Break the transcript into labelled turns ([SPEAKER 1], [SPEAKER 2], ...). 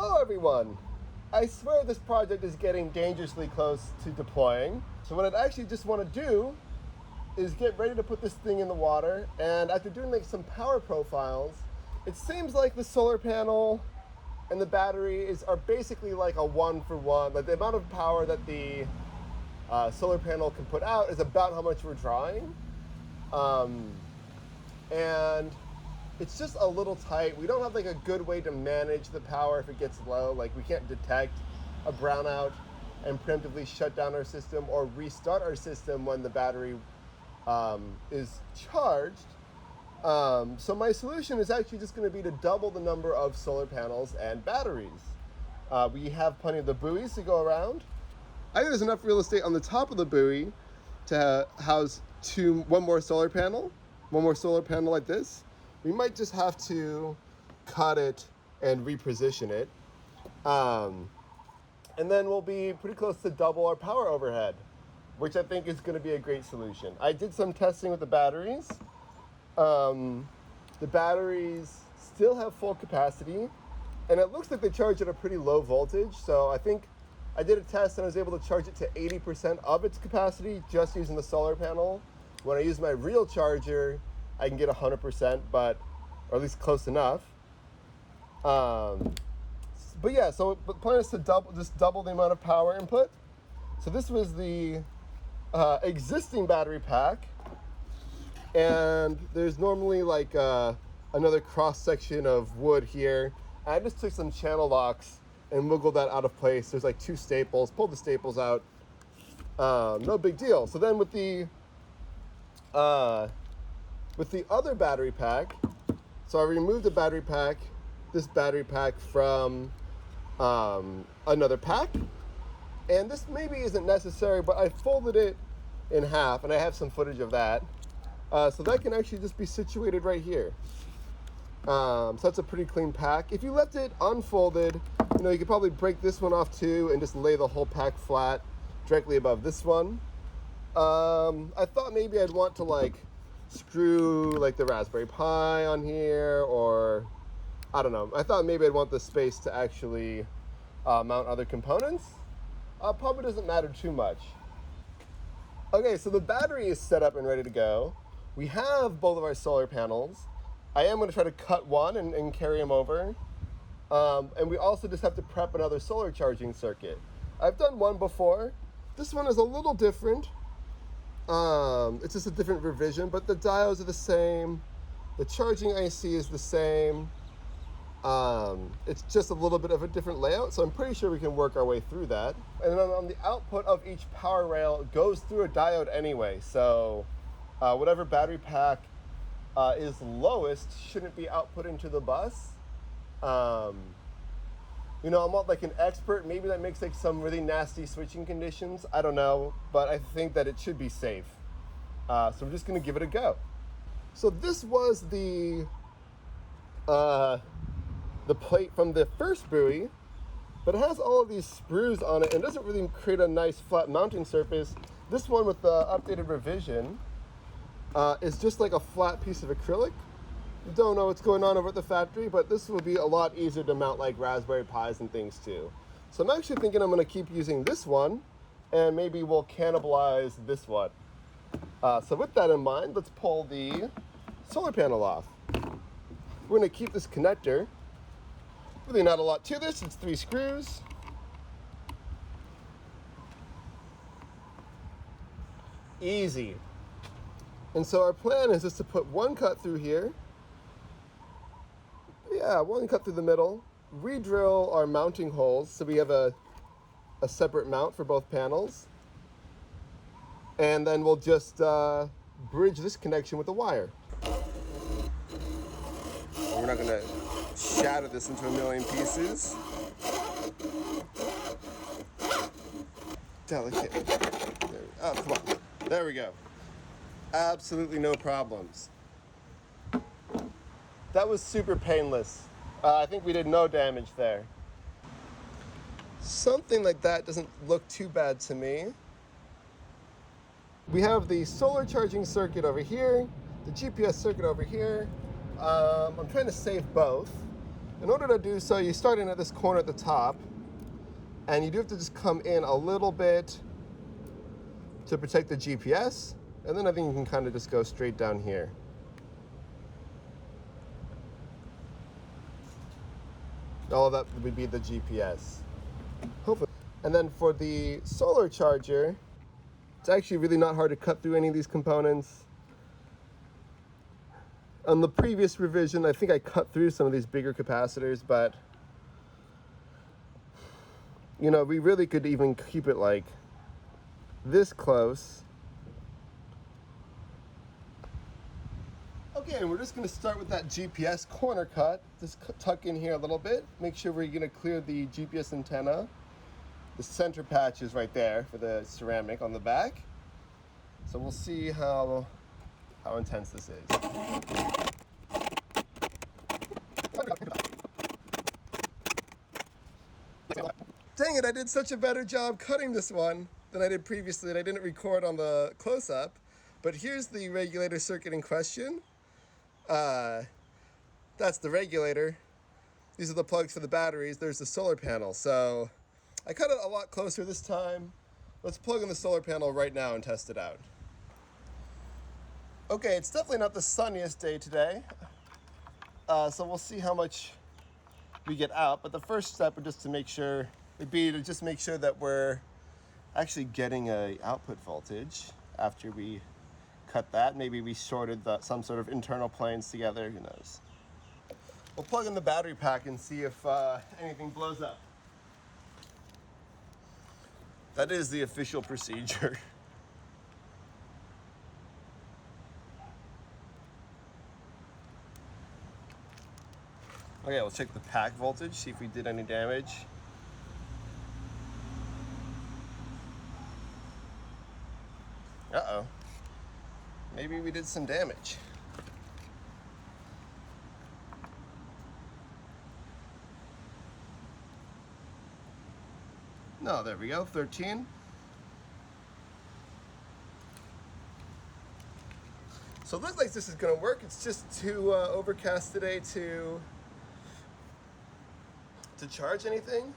[SPEAKER 1] Hello everyone! I swear this project is getting dangerously close to deploying. So what I'd actually just want to do is get ready to put this thing in the water, and after doing like some power profiles, it seems like the solar panel and the battery are basically like a 1-for-1. Like the amount of power that the solar panel can put out is about how much we're drawing. And it's just a little tight. We don't have like a good way to manage the power if it gets low. Like we can't detect a brownout and preemptively shut down our system or restart our system when the battery is charged. So my solution is actually just going to be to double the number of solar panels and batteries. We have plenty of the buoys to go around. I think there's enough real estate on the top of the buoy to house one more solar panel like this. We might just have to cut it and reposition it. And then we'll be pretty close to double our power overhead, which I think is going to be a great solution. I did some testing with the batteries. The batteries still have full capacity, and it looks like they charge at a pretty low voltage. So I think I did a test and I was able to charge it to 80% of its capacity just using the solar panel. When I use my real charger, I can get 100%, or at least close enough. But yeah, so the plan is to double the amount of power input. So this was the existing battery pack, and there's normally like another cross section of wood here. I just took some channel locks and wiggled that out of place. There's like 2 staples, pulled the staples out. No big deal. So then with the other battery pack, so I removed this battery pack from another pack, and this maybe isn't necessary, but I folded it in half, and I have some footage of that, so that can actually just be situated right here. So that's a pretty clean pack. If you left it unfolded, you could probably break this one off too and just lay the whole pack flat directly above this one. I thought maybe I'd want to like screw like the Raspberry Pi on here, or I don't know. I thought maybe I'd want the space to actually mount other components. Probably doesn't matter too much. Okay, so the battery is set up and ready to go. We have both of our solar panels. I am going to try to cut one and carry them over. And we also just have to prep another solar charging circuit. I've done one before. This one is a little different. It's just a different revision, but the diodes are the same. The charging IC is the same. It's just a little bit of a different layout, so I'm pretty sure we can work our way through that. And then on the output of each power rail, it goes through a diode anyway, so whatever battery pack is lowest shouldn't be output into the bus. I'm not like an expert. Maybe that makes like some really nasty switching conditions. I don't know, but I think that it should be safe. So we're just going to give it a go. So this was the plate from the first buoy, but it has all of these sprues on it and doesn't really create a nice flat mounting surface. This one with the updated revision is just like a flat piece of acrylic. Don't know what's going on over at the factory, but this will be a lot easier to mount like Raspberry Pis and things too. So I'm actually thinking I'm going to keep using this one, and maybe we'll cannibalize this one. So with that in mind, let's pull the solar panel off. We're going to keep this connector. Really not a lot to this. It's 3 screws. Easy. And so our plan is just to put one cut through here. Yeah, one cut through the middle, re-drill our mounting holes so we have a separate mount for both panels, and then we'll just bridge this connection with the wire. We're not going to shatter this into a million pieces. Delicate. Oh, come on. There we go. Absolutely no problems. That was super painless. I think we did no damage there. Something like that doesn't look too bad to me. We have the solar charging circuit over here, the GPS circuit over here. I'm trying to save both. In order to do so, you start in at this corner at the top, and you do have to just come in a little bit to protect the GPS, and then I think you can kind of just go straight down here. All of that would be the GPS. Hopefully. And then for the solar charger, it's actually really not hard to cut through any of these components. On the previous revision, I think I cut through some of these bigger capacitors, but you know, we really could even keep it like this close. Okay, and we're just going to start with that GPS corner cut. Just tuck in here a little bit. Make sure we're going to clear the GPS antenna. The center patch is right there for the ceramic on the back. So we'll see how intense this is. Dang it, I did such a better job cutting this one than I did previously, and I didn't record on the close-up. But here's the regulator circuit in question. That's the regulator. These are the plugs for the batteries. There's the solar panel. So I cut it a lot closer this time. Let's plug in the solar panel right now and test it out. Okay, it's definitely not the sunniest day today. So we'll see how much we get out. But the first step would just to make sure that we're actually getting a output voltage after we cut that. Maybe we shorted some sort of internal planes together, who knows. We'll plug in the battery pack and see if anything blows up. That is the official procedure. Okay, we'll check the pack voltage, see if we did any damage. Uh-oh. Maybe we did some damage. No, there we go, 13. So it looks like this is gonna work. It's just too overcast today to charge anything.